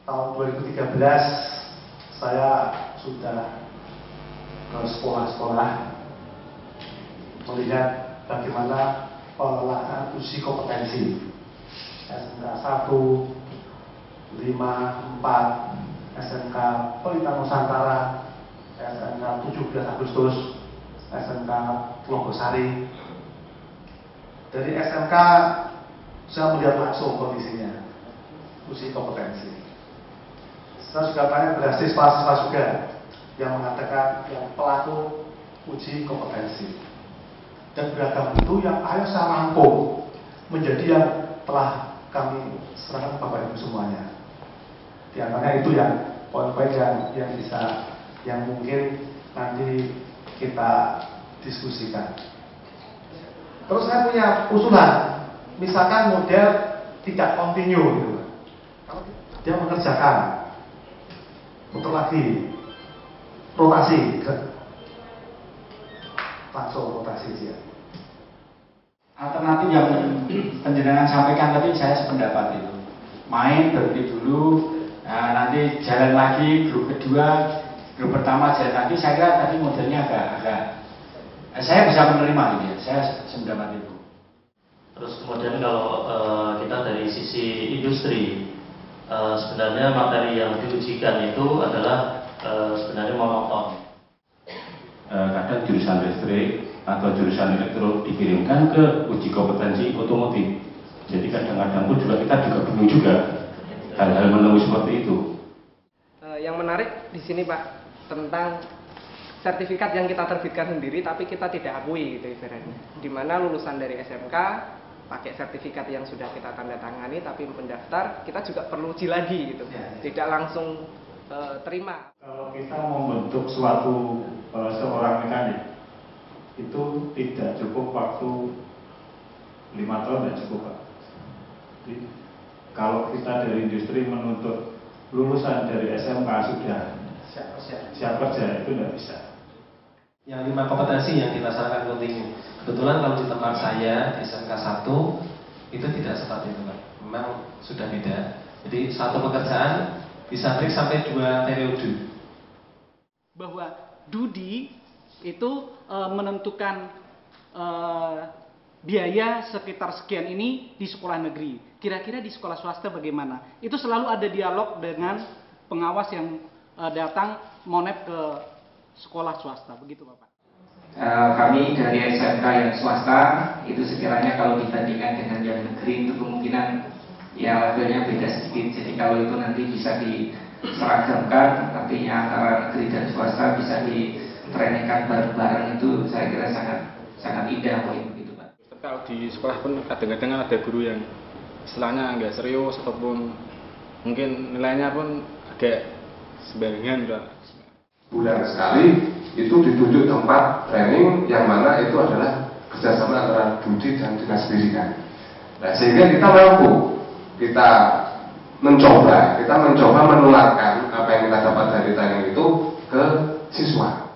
tahun 2013 saya sudah ke sekolah-sekolah melihat bagaimana pelaksanaan uji kompetensi SMK 1, 5, 4, SMK Pelita Nusantara, SMK 17 Agustus, SMK Logosari. Dari SMK saya melihat langsung kondisinya, uji kompetensi. Saya juga tanya kepada siswa-siswa juga yang mengatakan yang pelaku uji kompetensi. Dan beragam itu yang ayo saya rangkum menjadi yang telah kami serahkan Bapak Ibu semuanya. Di antaranya itu yang poin-poin yang bisa, yang mungkin nanti kita diskusikan. Terus saya punya usulan, misalkan model tidak kontinu gitu. Kalau dia mengerjakan, putar lagi, rotasi, langsung rotasi dia. Alternatif yang penjenengan sampaikan tadi saya sependapat itu. Main berhenti dulu, nah, nanti jalan lagi, grup kedua, grup pertama jalan lagi. Saya kira tadi modelnya agak saya bisa menerima gitu ya, saya sependapat itu. Terus kemudian kalau kita dari sisi industri, sebenarnya materi yang diujikan itu adalah sebenarnya monoton. Kadang jurusan listrik atau jurusan elektro dikirimkan ke uji kompetensi otomotif. Jadi kadang-kadang pun juga kita bingung juga hal-hal menemui seperti itu. Yang menarik di sini Pak tentang sertifikat yang kita terbitkan sendiri tapi kita tidak akui gitu ibaratnya. Di mana lulusan dari SMK pakai sertifikat yang sudah kita tanda tangani tapi mendaftar kita juga perlu uji lagi gitu. Tidak langsung terima. Kalau kita membentuk suatu seorang mekanik itu tidak cukup waktu 5 tahun, tidak cukup Pak. Jadi, kalau kita dari industri menuntut lulusan dari SMK sudah siap kerja itu tidak bisa. Yang 5 kompetensi yang kita sarankan kontinu. Kebetulan kalau di tempat saya di SMK 1 itu tidak seperti itu Pak. Memang sudah beda. Jadi satu pekerjaan bisa break sampai 2 periode. Bahwa Dudi itu menentukan biaya sekitar sekian ini di sekolah negeri. Kira-kira di sekolah swasta bagaimana? Itu selalu ada dialog dengan pengawas yang datang monep ke sekolah swasta, begitu Bapak? Kami dari SMK yang swasta itu sekiranya kalau dibandingkan dengan yang negeri itu kemungkinan ya levelnya beda sedikit. Jadi kalau itu nanti bisa diseragamkan, artinya antara negeri dan swasta bisa ditreningkan bareng-bareng, itu saya kira sangat indah poin begitu Pak. Kalau di sekolah pun kadang-kadang ada guru yang istilahnya nggak serius ataupun mungkin nilainya pun agak sembarangan Pak. Bulan sekali itu ditunjuk tempat training yang mana itu adalah kerjasama antara Dudi dan Dinas Pendidikan. Nah, sehingga kita mampu, kita mencoba menularkan apa yang kita dapat dari training itu ke siswa.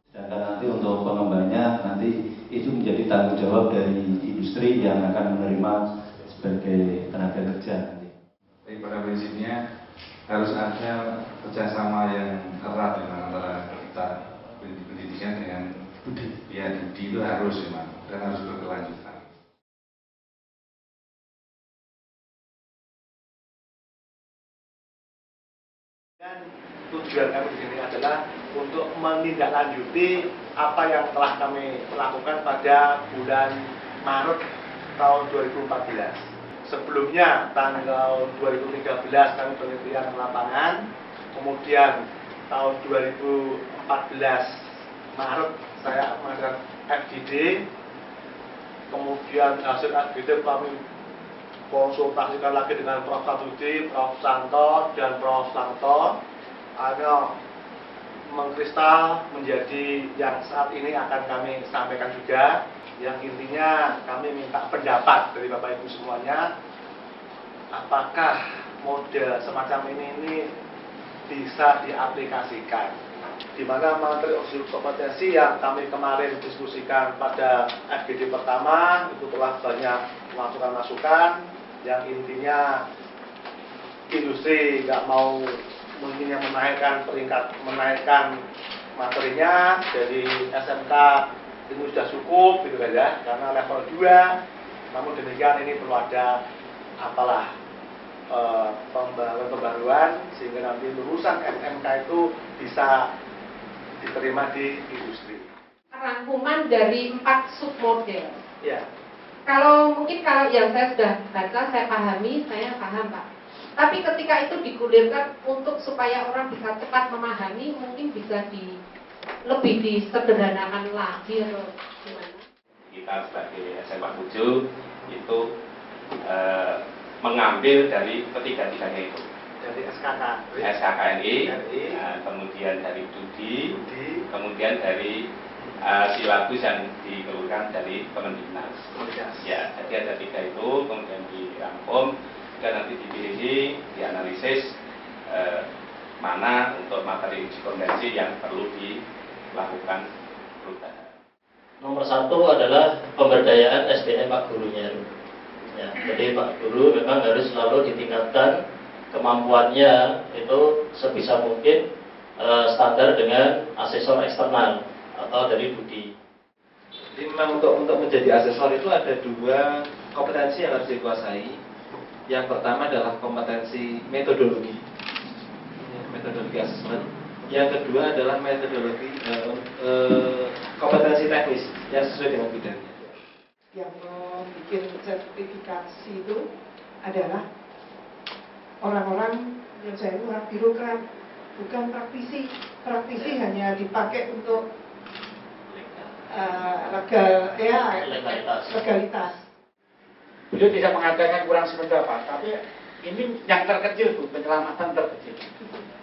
Sedangkan nanti untuk pengembangnya nanti itu menjadi tanggung jawab dari industri yang akan menerima sebagai tenaga kerja nanti. Tapi pada prinsipnya harus ada kerjasama yang erat antara kita pendidikan dengan Dudi. Ya, Dudi itu harus memang dan harus berkelanjutan. Dan tujuan kami di sini adalah untuk menindaklanjuti apa yang telah kami lakukan pada bulan Maret tahun 2014. Sebelumnya tanggal 2013 kami penelitian lapangan, kemudian tahun 2014 Maret saya mengadakan FGD, kemudian hasil FGD kami konsultasikan lagi dengan Prof. Sadudi, Prof. Santo, dan Prof. Santo, akhirnya mengkristal menjadi yang saat ini akan kami sampaikan juga. Yang intinya kami minta pendapat dari Bapak Ibu semuanya, apakah model semacam ini bisa diaplikasikan, di mana materi uji kompetensi yang kami kemarin diskusikan pada FGD pertama itu telah banyak masukan-masukan yang intinya industri nggak mau mungkin menaikkan peringkat, menaikkan materinya dari SMK ini sudah cukup gitu kan ya, karena level 2. Namun demikian ini perlu ada apalah pembaruan sehingga nanti lulusan SMK itu bisa diterima di industri. Rangkuman dari 4 submodel. Ya. Kalau yang saya sudah baca, saya pahami, saya paham Pak. Tapi ketika itu digulirkan untuk supaya orang bisa cepat memahami, mungkin bisa lebih disederhanakan lagi atau gimana? Kita sebagai SMA 7 itu mengambil dari ketiga-tiganya itu. Dari SKKNI, kemudian dari Dudi, kemudian dari silabus yang dikeluarkan dari Kemendiknas. Ya, jadi ada 3 itu, kemudian dirangkum, dan nanti dipilih, dianalisis mana untuk materi uji kompetensi yang perlu dilakukan perubahan. Nomor 1 adalah pemberdayaan SDM Pak Gurunya. Ya, jadi Pak Guru memang harus selalu ditingkatkan kemampuannya itu sebisa mungkin standar dengan asesor eksternal atau dari Budi. Jadi memang untuk menjadi asesor itu ada 2 kompetensi yang harus dikuasai. Yang pertama adalah kompetensi metodologi asesmen. Yang kedua adalah metodologi kompetensi teknis yang sesuai dengan bidangnya. Yang bikin sertifikasi itu adalah orang-orang yang saya orang birokrat, bukan praktisi. Praktisi hanya dipakai untuk legalitas. Beliau tidak mengatakan kurang sependapat, tapi ini yang terkecil Bu, penyelamatan terkecil,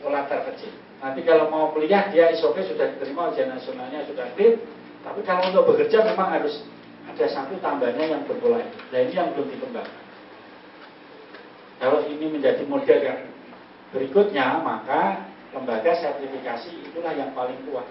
pola terkecil. Nanti kalau mau kuliah dia SOP sudah diterima, ujian nasionalnya sudah clear, tapi kalau untuk bekerja memang harus ada satu tambahnya yang berpola. Nah ini yang belum dikembangkan. Kalau ini menjadi model yang berikutnya, maka lembaga sertifikasi itulah yang paling kuat.